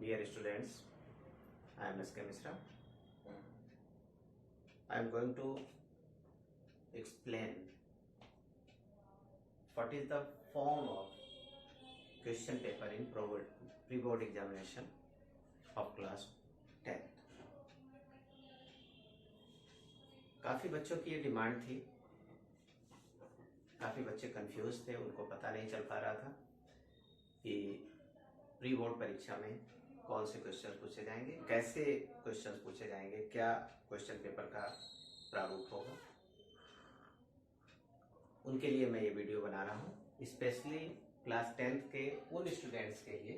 Dear students, I am S.K. Misra. I am going to explain what is the form of question paper in pre-board examination of class 10th. काफ़ी बच्चों की ये demand थी, काफ़ी बच्चे confuse थे, उनको पता नहीं चल पा रहा था कि प्री बोर्ड परीक्षा में कौन से क्वेश्चन पूछे जाएंगे, कैसे क्वेश्चन पूछे जाएंगे, क्या क्वेश्चन पेपर का प्रारूप होगा। उनके लिए मैं ये वीडियो बना रहा हूँ, स्पेशली क्लास 10th के उन स्टूडेंट्स के लिए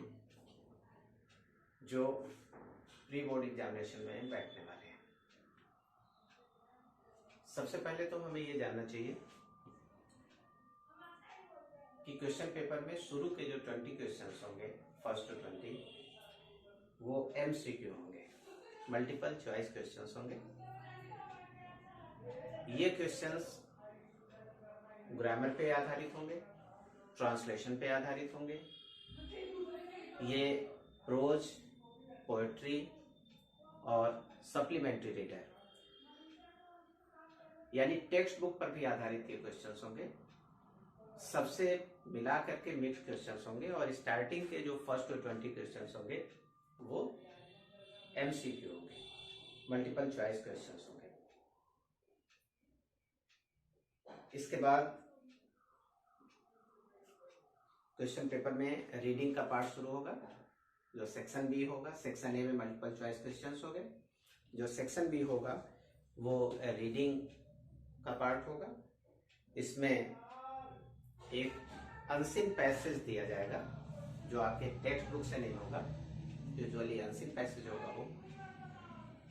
जो प्री बोर्ड एग्जामिनेशन में बैठने वाले हैं। सबसे पहले तो हमें ये जानना चाहिए कि क्वेश्चन पेपर में शुरू के जो 20 क्वेश्चंस होंगे, फर्स्ट 20, वो MCQ होंगे, मल्टीपल चॉइस क्वेश्चंस होंगे। ये क्वेश्चंस ग्रामर पे आधारित होंगे, ट्रांसलेशन पे आधारित होंगे। ये प्रोज, पोएट्री और सप्लीमेंट्री रीडर यानी टेक्स्ट बुक पर भी आधारित ये क्वेश्चंस होंगे। सबसे मिला करके मिक्स क्वेश्चंस होंगे और स्टार्टिंग के जो फर्स्ट 20 क्वेश्चंस होंगे वो MCQ होंगे, मल्टीपल चॉइस क्वेश्चंस होंगे। इसके बाद क्वेश्चन पेपर में रीडिंग का पार्ट शुरू होगा, जो सेक्शन बी होगा। सेक्शन ए में मल्टीपल चॉइस क्वेश्चंस हो गए, जो सेक्शन बी होगा वो रीडिंग का पार्ट होगा। इसमें एक अनसीन पैसेज दिया जाएगा जो आपके टेक्स्ट बुक से नहीं होगा, यूजुअली अनसीन पैसेज होगा वो,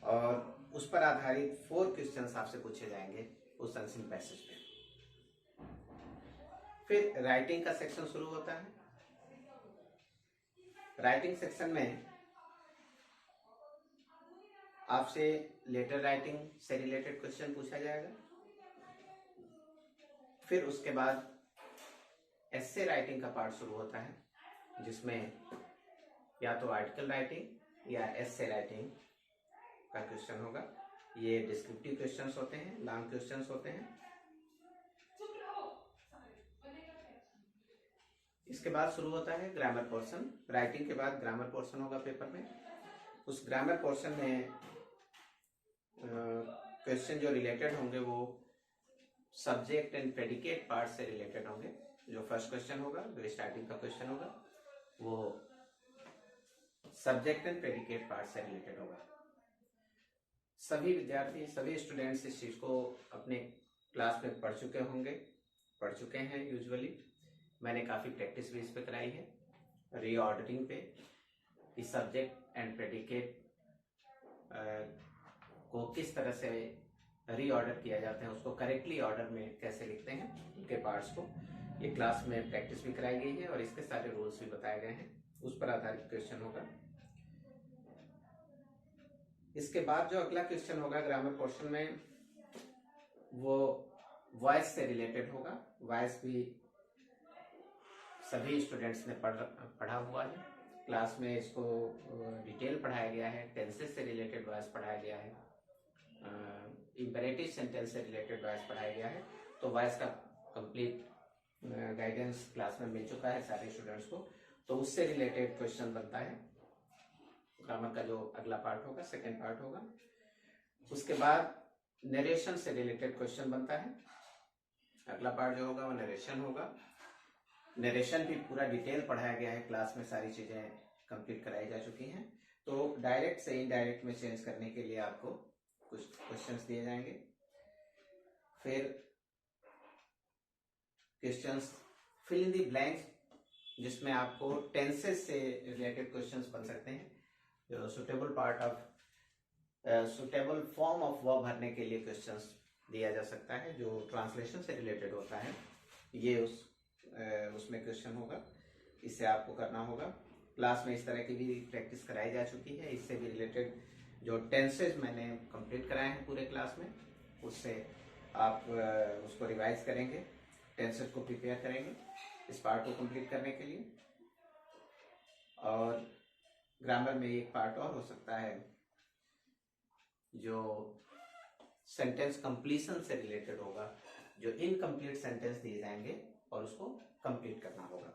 और उस पर आधारित 4 क्वेश्चंस आपसे पूछे जाएंगे उस अनसीन पैसेज पे। फिर राइटिंग का सेक्शन शुरू होता है। राइटिंग सेक्शन में आपसे लेटर राइटिंग से रिलेटेड क्वेश्चन पूछा जाएगा। फिर उसके बाद एस्से राइटिंग का पार्ट शुरू होता है, जिसमें या तो आर्टिकल राइटिंग या एस्से राइटिंग का क्वेश्चन होगा। ये डिस्क्रिप्टिव क्वेश्चंस होते हैं, लॉन्ग क्वेश्चंस होते हैं। इसके बाद शुरू होता है ग्रामर पोर्शन। राइटिंग के बाद ग्रामर पोर्शन होगा पेपर में। उस ग्रामर पोर्शन में क्वेश्चन जो रिलेटेड होंगे वो सब्जेक्ट एंड प्रेडिकेट पार्ट से रिलेटेड होंगे। जो फर्स्ट क्वेश्चन होगा, जो स्टार्टिंग का क्वेश्चन होगा, वो सब्जेक्ट एंड प्रेडिकेट पार्ट से रिलेटेड होगा। सभी विद्यार्थी, सभी स्टूडेंट्स इस चीज को अपने क्लास में पढ़ चुके हैं यूजुअली। मैंने काफी प्रैक्टिस भी इस पे कराई है, रीऑर्डरिंग पे, इस सब्जेक्ट एंड प्रेडिकेट को किस तरह से रीऑर्डर किया जाता है, उसको करेक्टली ऑर्डर में कैसे लिखते हैं, उनके पार्ट्स को ये क्लास में प्रैक्टिस भी कराई गई है और इसके सारे रूल्स भी बताए गए हैं। उस पर आधारित क्वेश्चन होगा। इसके बाद जो अगला क्वेश्चन होगा ग्रामर पोर्शन में, वो वॉइस से रिलेटेड होगा। वॉइस भी सभी स्टूडेंट्स ने पढ़ा हुआ है, क्लास में इसको डिटेल पढ़ाया गया है। टेंसेस से रिलेटेड वॉइस पढ़ाया गया है, इंपेरेटिव सेंटेंस से रिलेटेड वॉइस पढ़ाया गया है। तो वॉइस का कंप्लीट गाइडेंस क्लास में मिल चुका है सारे स्टूडेंट्स को, तो उससे रिलेटेड क्वेश्चन बनता है। ग्रामर का जो अगला पार्ट होगा, सेकेंड पार्ट होगा। उसके बाद नरेशन से रिलेटेड क्वेश्चन बनता है। अगला पार्ट जो होगा वो नरेशन होगा। नरेशन भी पूरा डिटेल पढ़ाया गया है, क्लास में सारी चीजें कंप्लीट कराई जा चुकी हैं। तो डायरेक्ट से इनडायरेक्ट में चेंज करने के लिए आपको कुछ क्वेश्चंस दिए जाएंगे। फिर questions fill in the blanks, जिसमें आपको टेंसेस से रिलेटेड क्वेश्चंस बन सकते हैं। जो सुटेबल फॉर्म ऑफ वर्ब भरने के लिए क्वेश्चंस दिया जा सकता है। जो ट्रांसलेशन से रिलेटेड होता है, ये उसमें क्वेश्चन होगा, इससे आपको करना होगा। क्लास में इस तरह की भी प्रैक्टिस कराई जा चुकी है। इससे भी रिलेटेड जो टेंसेज मैंने कंप्लीट कराए हैं पूरे क्लास में, उससे आप उसको रिवाइज करेंगे, टेंसेज को प्रिपेयर करेंगे इस पार्ट को कंप्लीट करने के लिए। और ग्रामर में एक पार्ट और हो सकता है जो सेंटेंस कंप्लीशन से रिलेटेड होगा, जो इनकम्प्लीट सेंटेंस दिए जाएंगे और उसको कंप्लीट करना होगा।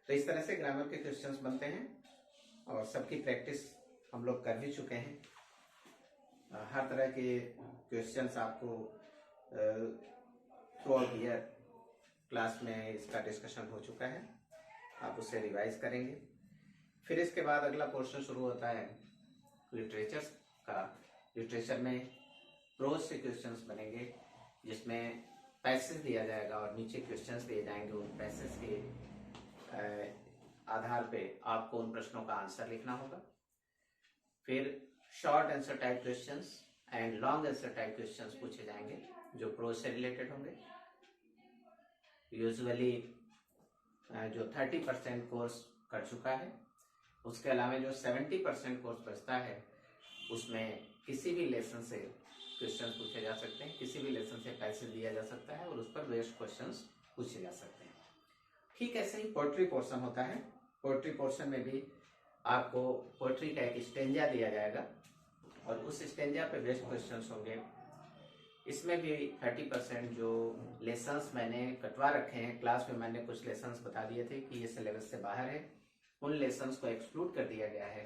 तो इस तरह से ग्रामर के क्वेश्चंस बनते हैं और सबकी प्रैक्टिस हम लोग कर भी चुके हैं। हर तरह के क्वेश्चंस आपको थ्रू आउट ईयर क्लास में इसका डिस्कशन हो चुका है, आप उसे रिवाइज करेंगे। फिर इसके बाद अगला पोर्शन शुरू होता है लिटरेचर का। लिटरेचर में प्रोज से क्वेश्चंस बनेंगे, जिसमें पैसेज दिया जाएगा और नीचे क्वेश्चंस दिए जाएंगे। उन पैसेज के आधार पे आपको उन प्रश्नों का आंसर लिखना होगा। फिर short answer type questions and long answer type questions पूछे जाएंगे जो प्रोज से रिलेटेड होंगे। यूजुअली जो 30% कोर्स कर चुका है, उसके अलावा जो 70% कोर्स बचता है उसमें किसी भी लेसन से क्वेश्चंस पूछे जा सकते हैं, किसी भी लेसन से पैसेज दिया जा सकता है और उस पर बेस्ड क्वेश्चंस पूछे जा सकते हैं। ठीक ऐसे ही पोएट्री पोर्शन होता है। पोएट्री पोर्शन में भी आपको पोएट्री का एक स्टेंजा दिया जाएगा और उस स्टेंजा पे बेस्ड क्वेश्चंस होंगे। इसमें भी 30% जो लेसन्स मैंने कटवा रखे हैं, क्लास में मैंने कुछ लेसन्स बता दिए थे कि ये सिलेबस से बाहर है, उन लेसन्स को एक्सक्लूड कर दिया गया है।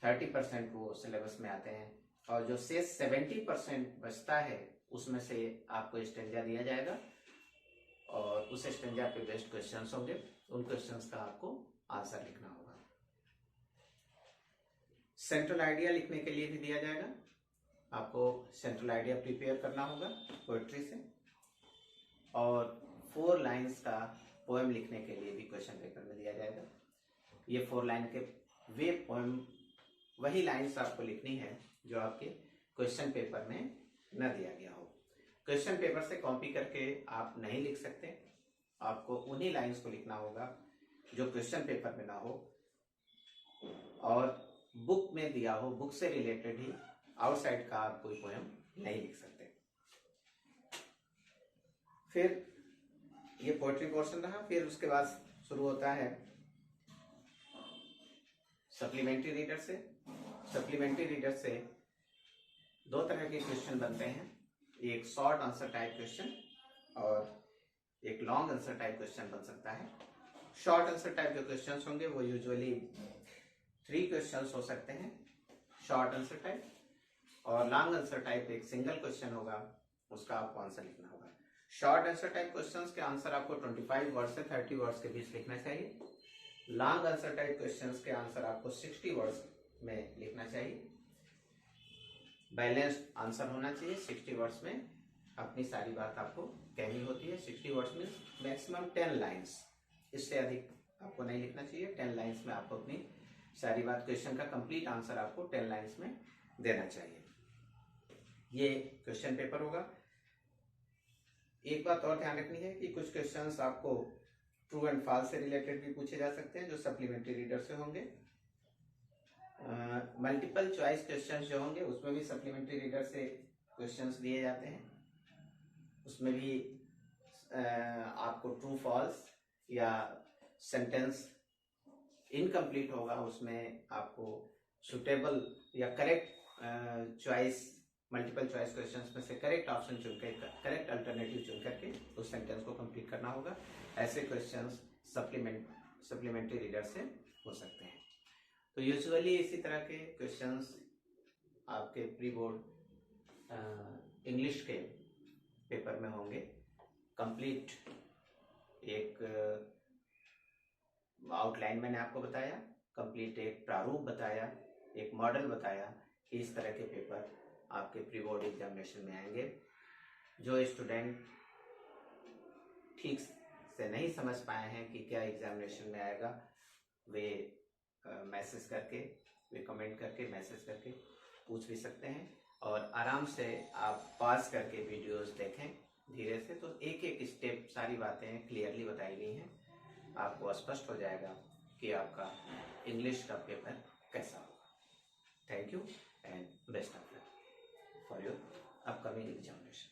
30% वो सिलेबस में आते हैं और जो शेष 70% बचता है उसमें से आपको स्टेंजा दिया जाएगा और उस स्टेंजा पे बेस्ड क्वेश्चंस होंगे। उन क्वेश्चंस का आपको आंसर लिखना होगा। सेंट्रल आइडिया लिखने के लिए भी दिया जाएगा। आपको सेंट्रल आइडिया प्रिपेयर करना होगा पोएट्री से, और 4 लाइन्स का पोएम लिखने के लिए भी क्वेश्चन पेपर में दिया जाएगा। ये 4 लाइन के वे पोएम, वही लाइन्स आपको लिखनी है जो आपके क्वेश्चन पेपर में न दिया गया हो। क्वेश्चन पेपर से कॉपी करके आप नहीं लिख सकते, आपको उन्हीं लाइन्स को लिखना होगा जो क्वेश्चन पेपर में ना हो और बुक में दिया हो, बुक से रिलेटेड ही, आउटसाइड का आप कोई पोएम नहीं लिख सकते। फिर ये पोएट्री पोर्शन रहा। फिर उसके बाद शुरू होता है सप्लीमेंट्री रीडर से। सप्लीमेंट्री रीडर से 2 तरह के क्वेश्चन बनते हैं, एक शॉर्ट आंसर टाइप क्वेश्चन और एक लॉन्ग आंसर टाइप क्वेश्चन बन सकता है। शॉर्ट आंसर टाइप जो क्वेश्चन होंगे वो यूजुअली 3 क्वेश्चंस हो सकते हैं शॉर्ट आंसर टाइप, और लॉन्ग आंसर टाइप एक सिंगल क्वेश्चन होगा, उसका आपको आंसर लिखना होगा। शॉर्ट आंसर टाइप क्वेश्चंस के आंसर आपको 25 वर्ड से 30 वर्ड्स के बीच लिखना चाहिए। लॉन्ग आंसर टाइप क्वेश्चंस के आंसर आपको 60 वर्ड्स में लिखना चाहिए। बैलेंस्ड आंसर होना चाहिए। 60 वर्ड्स में अपनी सारी बात आपको कहनी होती है। 60 वर्ड्स में मैक्सिमम 10 लाइन्स, इससे अधिक आपको नहीं लिखना चाहिए। 10 लाइन्स में आपको अपनी सारी बात, क्वेश्चन का कंप्लीट आंसर आपको 10 लाइन्स में देना चाहिए। ये क्वेश्चन पेपर होगा। एक बात और ध्यान रखनी है कि कुछ क्वेश्चंस आपको ट्रू एंड फॉल्स से रिलेटेड भी पूछे जा सकते हैं जो सप्लीमेंट्री रीडर से होंगे। मल्टीपल चॉइस क्वेश्चंस जो होंगे उसमें भी सप्लीमेंट्री रीडर से क्वेश्चंस दिए जाते हैं। उसमें भी आपको ट्रू फॉल्स या सेंटेंस इनकम्प्लीट होगा, उसमें आपको सुटेबल या correct choice, multiple choice questions में से करेक्ट ऑप्शन चुनकर, करेक्ट अल्टरनेटिव चुन करके उस सेंटेंस को कंप्लीट करना होगा। ऐसे क्वेश्चंस सप्लीमेंट्री रीडर से हो सकते हैं। तो यूजुअली इसी तरह के क्वेश्चंस आपके प्री बोर्ड इंग्लिश के पेपर में होंगे। कंप्लीट एक आउटलाइन मैंने आपको बताया, कंप्लीट एक प्रारूप बताया, एक मॉडल बताया कि इस तरह के पेपर आपके प्री बोर्ड एग्जामिनेशन में आएंगे। जो स्टूडेंट ठीक से नहीं समझ पाए हैं कि क्या एग्जामिनेशन में आएगा, वे मैसेज करके, वे कमेंट करके, मैसेज करके पूछ भी सकते हैं और आराम से आप पॉज करके वीडियोस देखें धीरे से, तो एक एक स्टेप सारी बातें क्लियरली बताई गई हैं। आपको स्पष्ट हो जाएगा कि आपका इंग्लिश का पेपर कैसा होगा। Thank you and best of luck for your upcoming examination.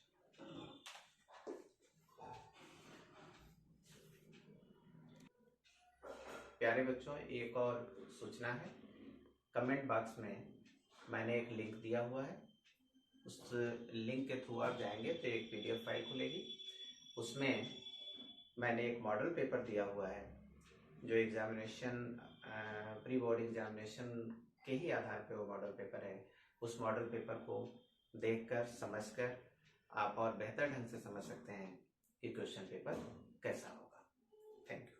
प्यारे बच्चों, एक और सूचना है कमेंट बॉक्स में मैंने एक लिंक दिया हुआ है, उस लिंक के थ्रू आप जाएंगे तो एक PDF फाइल खुलेगी। उसमें मैंने एक मॉडल पेपर दिया हुआ है जो एग्जामिनेशन प्री बोर्ड एग्जामिनेशन के ही आधार पे वो मॉडल पेपर है। उस मॉडल पेपर को देखकर समझकर आप और बेहतर ढंग से समझ सकते हैं कि क्वेश्चन पेपर कैसा होगा। Thank you.